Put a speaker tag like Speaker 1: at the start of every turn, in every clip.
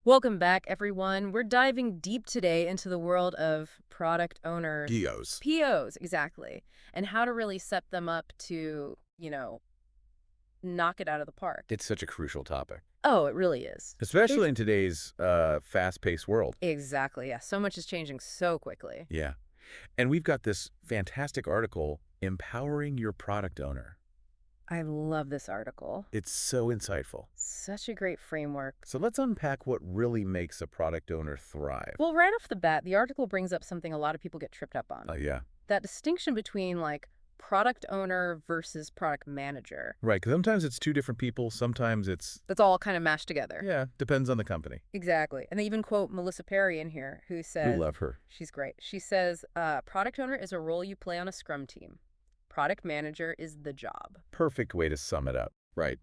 Speaker 1: Welcome back, everyone. We're diving deep today into the world of product owners.
Speaker 2: POs.
Speaker 1: POs, exactly. And how to really set them up to, knock it out of the park.
Speaker 2: It's such a crucial topic,
Speaker 1: Oh, it really is.
Speaker 2: especially
Speaker 1: There's
Speaker 2: in today's fast-paced world.
Speaker 1: Exactly, yeah. So much is changing so quickly.
Speaker 2: Yeah. And we've got this fantastic article, Empowering Your Product Owner.
Speaker 1: I love this article.
Speaker 2: It's so insightful.
Speaker 1: Such a great framework.
Speaker 2: So let's unpack what really makes a product owner thrive.
Speaker 1: Well, right off the bat, the article brings up something a lot of people get tripped up on.
Speaker 2: Yeah.
Speaker 1: That distinction between, product owner versus product manager.
Speaker 2: Right, because sometimes it's two different people. Sometimes it's,
Speaker 1: That's all kind of mashed together.
Speaker 2: yeah, depends on the company.
Speaker 1: Exactly. And they even quote Melissa Perry in here, who
Speaker 2: We
Speaker 1: says,
Speaker 2: love her.
Speaker 1: she's great. She says, product owner is a role you play on a scrum team. Product manager is the job.
Speaker 2: Perfect way to sum it up. Right.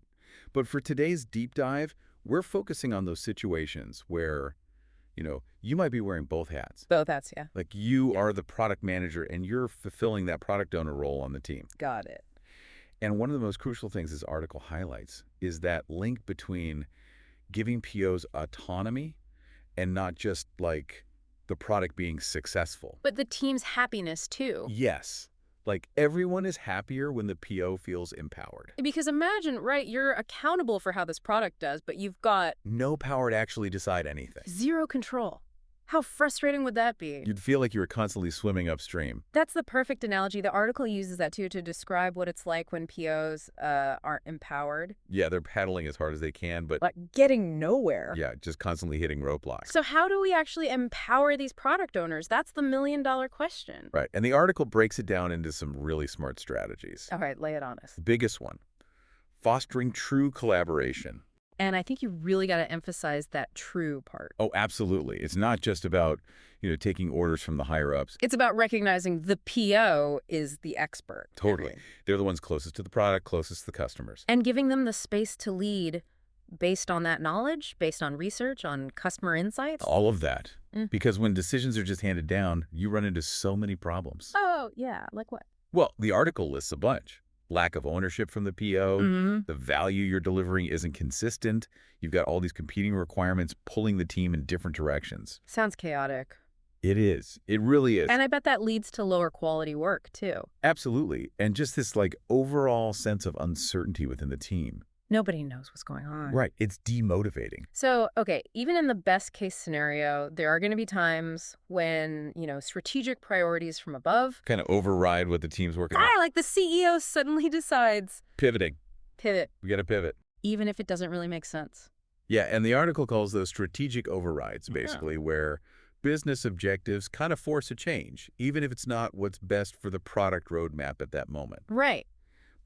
Speaker 2: But for today's deep dive, we're focusing on those situations where, you might be wearing both hats.
Speaker 1: Both hats, yeah.
Speaker 2: Like you are the product manager and you're fulfilling that product owner role on the team.
Speaker 1: Got it.
Speaker 2: And one of the most crucial things this article highlights is that link between giving POs autonomy and not just like the product being successful.
Speaker 1: But the team's happiness, too.
Speaker 2: Yes. Like everyone is happier when the PO feels empowered.
Speaker 1: Because imagine, right, you're accountable for how this product does, but you've got
Speaker 2: No power to actually decide anything.
Speaker 1: zero control. How frustrating would that be?
Speaker 2: You'd feel like you were constantly swimming upstream.
Speaker 1: That's the perfect analogy. The article uses that, too, to describe what it's like when POs aren't empowered.
Speaker 2: Yeah, they're paddling as hard as they can, but
Speaker 1: Like getting nowhere.
Speaker 2: yeah, just constantly hitting roadblocks.
Speaker 1: So how do we actually empower these product owners? That's the million-dollar question.
Speaker 2: Right. And the article breaks it down into some really smart strategies.
Speaker 1: All right, lay it on us.
Speaker 2: The biggest one, fostering true collaboration.
Speaker 1: And I think you really got to emphasize that true part.
Speaker 2: Oh, absolutely. It's not just about, taking orders from the higher ups.
Speaker 1: It's about recognizing the PO is the expert.
Speaker 2: Totally. They're the ones closest to the product, closest to the customers.
Speaker 1: And giving them the space to lead based on that knowledge, based on research, on customer insights.
Speaker 2: All of that.
Speaker 1: Mm.
Speaker 2: Because when decisions are just handed down, you run into so many problems.
Speaker 1: Oh, yeah. Like what?
Speaker 2: Well, the article lists a bunch. Lack of ownership from the PO,
Speaker 1: Mm-hmm.
Speaker 2: the value you're delivering isn't consistent, you've got all these competing requirements pulling the team in different directions.
Speaker 1: Sounds chaotic.
Speaker 2: It is. It really is.
Speaker 1: And I bet that leads to lower quality work, too.
Speaker 2: Absolutely. And just this overall sense of uncertainty within the team.
Speaker 1: Nobody knows what's going on.
Speaker 2: Right. It's demotivating.
Speaker 1: So, okay, even in the best case scenario, there are going to be times when, strategic priorities from above,
Speaker 2: Kind of override what the team's working on.
Speaker 1: like the CEO suddenly decides,
Speaker 2: Pivoting.
Speaker 1: pivot,
Speaker 2: We got to pivot.
Speaker 1: even if it doesn't really make sense.
Speaker 2: Yeah. And the article calls those strategic overrides, basically, where business objectives kind of force a change, even if it's not what's best for the product roadmap at that moment.
Speaker 1: Right.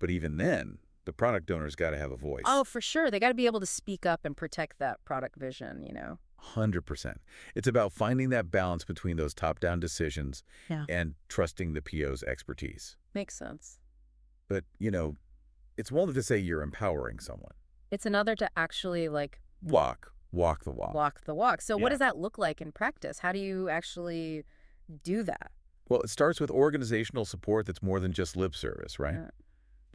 Speaker 2: But even then, the product owner's got to have a voice.
Speaker 1: Oh, for sure. They got to be able to speak up and protect that product vision,
Speaker 2: 100%. It's about finding that balance between those top-down decisions
Speaker 1: Yeah.
Speaker 2: and trusting the PO's expertise.
Speaker 1: Makes sense.
Speaker 2: But, it's one thing to say you're empowering someone.
Speaker 1: It's another to actually,
Speaker 2: Walk the walk.
Speaker 1: walk the walk. So what
Speaker 2: Yeah.
Speaker 1: does that look like in practice? How do you actually do that?
Speaker 2: Well, it starts with organizational support that's more than just lip service, right?
Speaker 1: Yeah.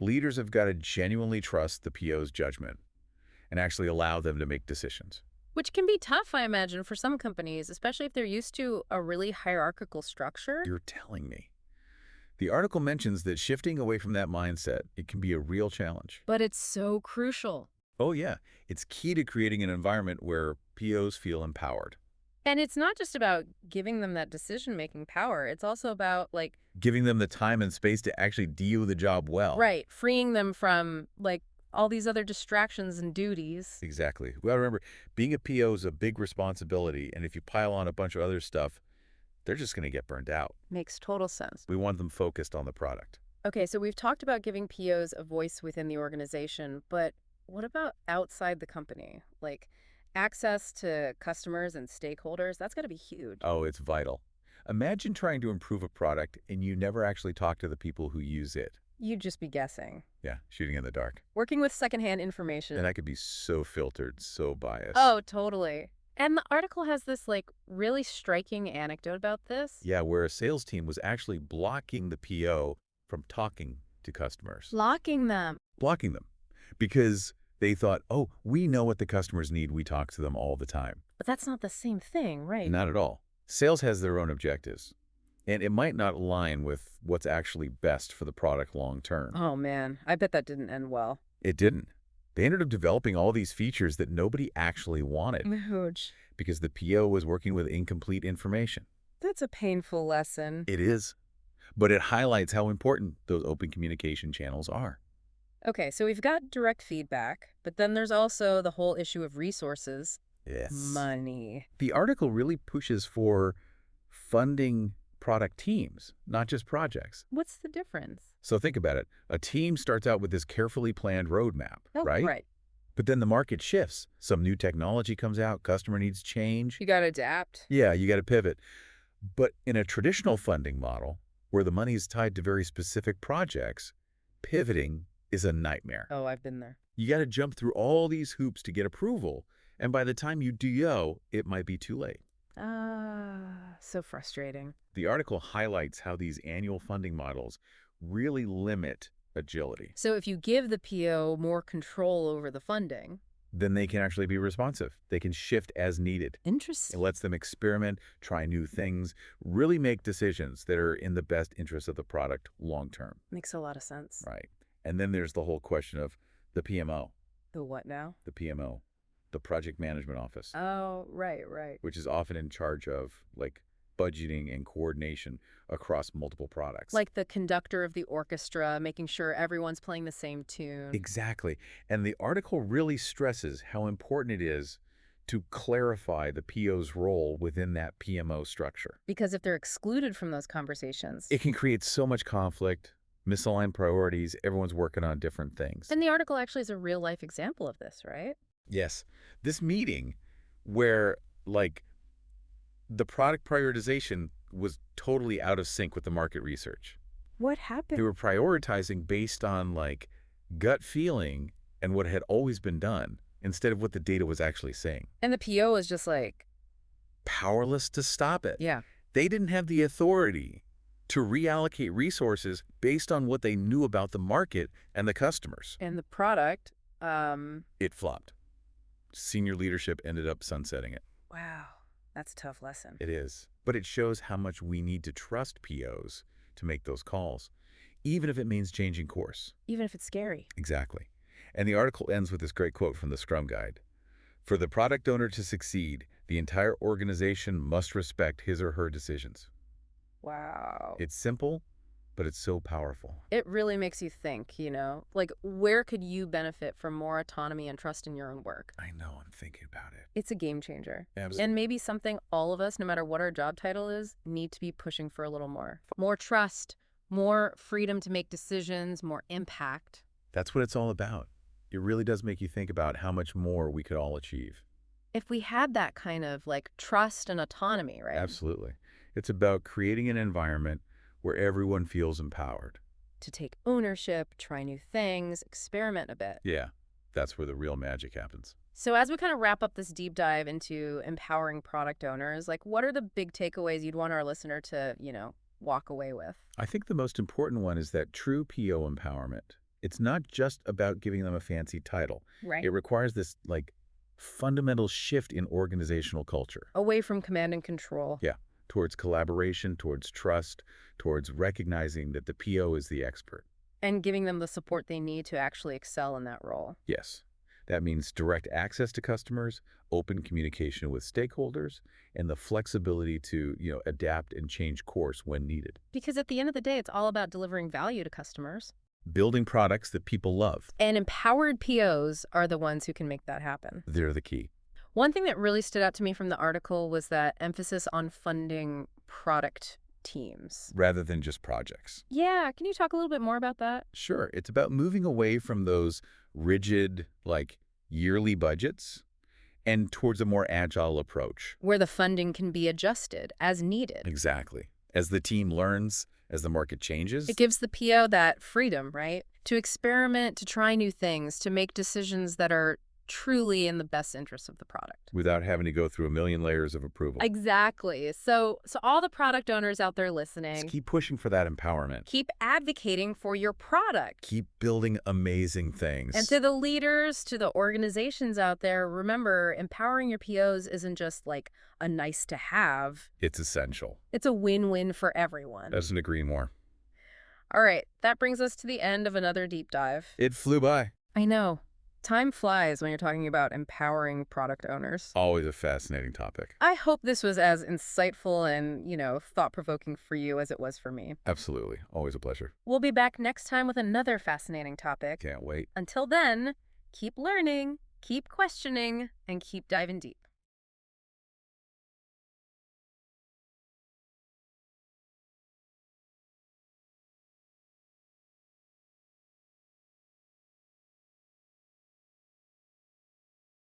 Speaker 2: Leaders have got to genuinely trust the PO's judgment and actually allow them to make decisions.
Speaker 1: Which can be tough, I imagine, for some companies, especially if they're used to a really hierarchical structure.
Speaker 2: You're telling me. The article mentions that shifting away from that mindset, it can be a real challenge.
Speaker 1: But it's so crucial.
Speaker 2: Oh, yeah. It's key to creating an environment where POs feel empowered.
Speaker 1: And it's not just about giving them that decision-making power. It's also about,
Speaker 2: Giving them the time and space to actually do the job well.
Speaker 1: right, freeing them from, all these other distractions and duties.
Speaker 2: Exactly. Well, remember, being a PO is a big responsibility, and if you pile on a bunch of other stuff, they're just going to get burned out.
Speaker 1: Makes total sense.
Speaker 2: We want them focused on the product.
Speaker 1: Okay, so we've talked about giving POs a voice within the organization, but what about outside the company? Access to customers and stakeholders, that's got to be huge.
Speaker 2: Oh, it's vital. Imagine trying to improve a product and you never actually talk to the people who use it.
Speaker 1: You'd just be guessing.
Speaker 2: Yeah, shooting in the dark.
Speaker 1: Working with secondhand information.
Speaker 2: And that could be so filtered, so biased.
Speaker 1: Oh, totally. And the article has this, really striking anecdote about this.
Speaker 2: Yeah, where a sales team was actually blocking the PO from talking to customers.
Speaker 1: Blocking them.
Speaker 2: Blocking them. Because they thought, oh, we know what the customers need. We talk to them all the time.
Speaker 1: But that's not the same thing, right?
Speaker 2: Not at all. Sales has their own objectives, and it might not align with what's actually best for the product long term.
Speaker 1: Oh man, I bet that didn't end well.
Speaker 2: It didn't. They ended up developing all these features that nobody actually wanted
Speaker 1: Ouch.
Speaker 2: because the PO was working with incomplete information.
Speaker 1: That's a painful lesson.
Speaker 2: It is, but it highlights how important those open communication channels are.
Speaker 1: Okay, so we've got direct feedback, but then there's also the whole issue of resources.
Speaker 2: Yes.
Speaker 1: Money.
Speaker 2: The article really pushes for funding product teams, not just projects.
Speaker 1: What's the difference?
Speaker 2: So think about it. A team starts out with this carefully planned roadmap,
Speaker 1: Oh,
Speaker 2: right?
Speaker 1: right.
Speaker 2: But then the market shifts. Some new technology comes out, customer needs change.
Speaker 1: You gotta adapt.
Speaker 2: Yeah, you got to pivot. But in a traditional funding model, where the money is tied to very specific projects, pivoting is a nightmare.
Speaker 1: Oh, I've been there.
Speaker 2: You got to jump through all these hoops to get approval, and by the time you DO, it might be too late.
Speaker 1: So frustrating.
Speaker 2: The article highlights how these annual funding models really limit agility.
Speaker 1: So if you give the PO more control over the funding.
Speaker 2: Then they can actually be responsive. They can shift as needed. It
Speaker 1: Interesting.
Speaker 2: lets them experiment, try new things, really make decisions that are in the best interest of the product long term.
Speaker 1: Makes a lot of sense.
Speaker 2: Right. And then there's the whole question of the PMO,
Speaker 1: The what now?
Speaker 2: the PMO, the Project Management Office,
Speaker 1: Oh, right, right.
Speaker 2: which is often in charge of like budgeting and coordination across multiple products.
Speaker 1: Like the conductor of the orchestra, making sure everyone's playing the same tune.
Speaker 2: Exactly. And the article really stresses how important it is to clarify the PO's role within that PMO structure.
Speaker 1: Because if they're excluded from those conversations.
Speaker 2: It can create so much conflict, misaligned priorities, everyone's working on different things.
Speaker 1: And the article actually is a real life example of this, right?
Speaker 2: Yes, this meeting where like the product prioritization was totally out of sync with the market research.
Speaker 1: What
Speaker 2: They
Speaker 1: happened?
Speaker 2: were prioritizing based on like gut feeling and what had always been done instead of what the data was actually saying.
Speaker 1: And the PO is just like,
Speaker 2: Powerless to stop it.
Speaker 1: yeah.
Speaker 2: They didn't have the authority to reallocate resources based on what they knew about the market and the customers.
Speaker 1: And the product, wow,
Speaker 2: It flopped. Senior leadership ended up sunsetting it.
Speaker 1: that's a tough lesson.
Speaker 2: It is. But it shows how much we need to trust POs to make those calls, even if it means changing course.
Speaker 1: Even if it's scary.
Speaker 2: Exactly. And the article ends with this great quote from the Scrum Guide. For the product owner to succeed, the entire organization must respect his or her decisions.
Speaker 1: Wow.
Speaker 2: It's simple, but it's so powerful.
Speaker 1: It really makes you think, like where could you benefit from more autonomy and trust in your own work?
Speaker 2: I know, I'm thinking about it.
Speaker 1: It's a game changer.
Speaker 2: Absolutely.
Speaker 1: And maybe something all of us, no matter what our job title is, need to be pushing for a little more. More trust, more freedom to make decisions, more impact.
Speaker 2: That's what it's all about. It really does make you think about how much more we could all achieve.
Speaker 1: If we had that kind of like trust and autonomy, right?
Speaker 2: Absolutely. It's about creating an environment where everyone feels empowered.
Speaker 1: To take ownership, try new things, experiment a bit.
Speaker 2: Yeah, that's where the real magic happens.
Speaker 1: So as we kind of wrap up this deep dive into empowering product owners, like what are the big takeaways you'd want our listener to, walk away with?
Speaker 2: I think the most important one is that true PO empowerment, it's not just about giving them a fancy title.
Speaker 1: Right.
Speaker 2: It requires this fundamental shift in organizational culture.
Speaker 1: Away from command and control.
Speaker 2: Yeah, towards collaboration, towards trust, towards recognizing that the PO is the expert.
Speaker 1: And giving them the support they need to actually excel in that role.
Speaker 2: Yes, that means direct access to customers, open communication with stakeholders, and the flexibility to, adapt and change course when needed.
Speaker 1: Because at the end of the day, it's all about delivering value to customers.
Speaker 2: Building products that people love.
Speaker 1: And empowered POs are the ones who can make that happen.
Speaker 2: They're the key.
Speaker 1: One thing that really stood out to me from the article was that emphasis on funding product teams.
Speaker 2: Rather than just projects.
Speaker 1: Yeah, can you talk a little bit more about that?
Speaker 2: Sure, it's about moving away from those rigid, yearly budgets and towards a more agile approach.
Speaker 1: Where the funding can be adjusted as needed.
Speaker 2: Exactly. As the team learns, as the market changes.
Speaker 1: It gives the PO that freedom, right? To experiment, to try new things, to make decisions that are truly in the best interest of the product.
Speaker 2: Without having to go through a million layers of approval.
Speaker 1: Exactly. So all the product owners out there
Speaker 2: Just
Speaker 1: listening,
Speaker 2: keep pushing for that empowerment.
Speaker 1: keep advocating for your product.
Speaker 2: Keep building amazing
Speaker 1: And
Speaker 2: things.
Speaker 1: to the leaders, to the organizations out there, remember, empowering your POs isn't just like a nice to have.
Speaker 2: It's essential.
Speaker 1: It's a win-win for everyone.
Speaker 2: Doesn't agree more.
Speaker 1: All right, that brings us to the end of another deep dive.
Speaker 2: It flew by.
Speaker 1: I know. Time flies when you're talking about empowering product owners.
Speaker 2: Always a fascinating topic.
Speaker 1: I hope this was as insightful and, thought-provoking for you as it was for me.
Speaker 2: Absolutely. Always a pleasure.
Speaker 1: We'll be back next time with another fascinating topic.
Speaker 2: Can't wait.
Speaker 1: Until then, keep learning, keep questioning, and keep diving deep.